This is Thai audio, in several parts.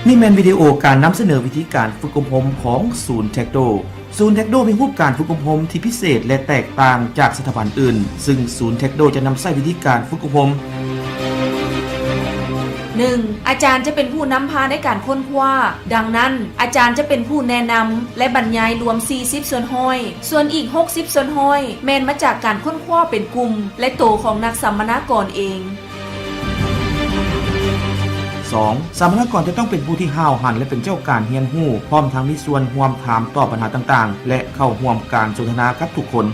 นี่แมนวิดีโอการนำเสนอวิธีการฝึกอบรมของศูนย์เทคโดศูนย์เทคโดมีรูปการฝึกอบรมที่พิเศษและแตกต่างจากสถาบันอื่นซึ่งศูนย์เทคโดจะนำใช้วิธีการฝึกอบรม 1. อาจารย์จะเป็นผู้นำพาในการค้นคว้าดังนั้นอาจารย์จะเป็นผู้แนะนำและบรรยายรวม40ส่วนห้อยส่วนอีก60ส่วนห้อยแมนมาจากการค้นคว้าเป็นกลุ่มและโตของนักสัมมนากรเอง 2. สัมมนากรจะต้องเป็นผู้ที่ห้าวหันและเป็นเจ้าการเรียนรู้พร้อมทั้งมีส่วนร่วมถามตอบปัญหาต่างๆและเข้าร่วมการสนทนากับทุกคน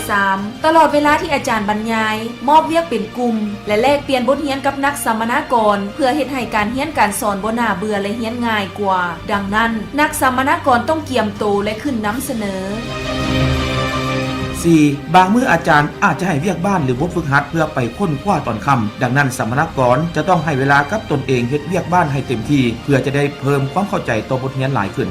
3. ตลอดเวลาที่อาจารย์บรรยายมอบเวียกเป็นกลุ่มและแลกเปลี่ยนบทเรียนกับนักสัมมนากรเพื่อเฮ็ดให้การเรียนการสอนบ่น่าเบื่อและเรียนง่ายกว่าดังนั้นนักสัมมนากรต้องเกียมโตและขึ้นนำเสนอ 4. บางมื้ออาจารย์อาจจะให้เวียกบ้านหรือบทฝึกหัดเพื่อไปค้นคว้าตอนค่ำดังนั้นสัมมนากรจะต้องให้เวลากับตนเองเฮ็ดเวียกบ้านให้เต็มที่เพื่อจะได้เพิ่มความเข้าใจต่อบทเรียนหลายขึ้น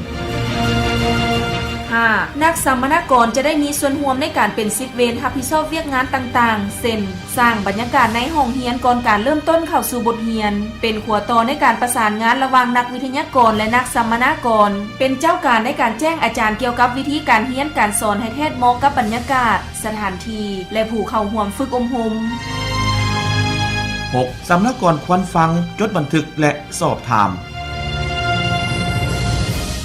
5. นักสัมมนากรจะได้มีส่วนร่วมในการเป็นสิทธิเวรรับผิดชอบเวียกงานต่างๆเช่นสร้างบรรยากาศในห้องเรียนก่อนการเริ่มต้นเข้าสู่บทเรียนเป็นขัวต่อในการประสานงานระหว่างนักวิทยากรและนักสัมมนากรเป็นเจ้าการในการแจ้งอาจารย์เกี่ยวกับวิธีการเรียนการสอนให้แทดเหมาะกับบรรยากาศสถานที่และผู้เข้าร่วมฝึกอบรม 6. สัมมนากรควรฟังจดบันทึกและสอบถาม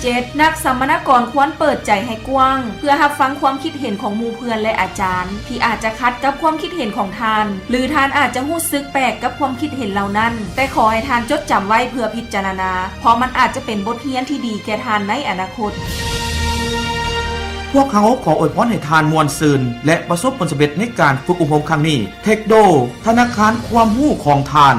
7. นักสัมมนากรควรเปิดใจให้กว้างเพื่อรับฟังความคิดเห็นของหมู่เพื่อนและอาจารย์ที่อาจจะขัดกับความคิดเห็นของทานหรือทานอาจจะรู้สึกแปลกกับความคิดเห็นเหล่านั้นแต่ขอให้ทานจดจำไว้เพื่อพิจารณาเพราะมันอาจจะเป็นบทเรียนที่ดีแก่ทานในอนาคตพวกเขาขออวยพรให้ทานมวลซืนและประสบผลสำเร็จในการฝึกอบรมครั้งนี้เทคโดธนาคารความรู้ของทาน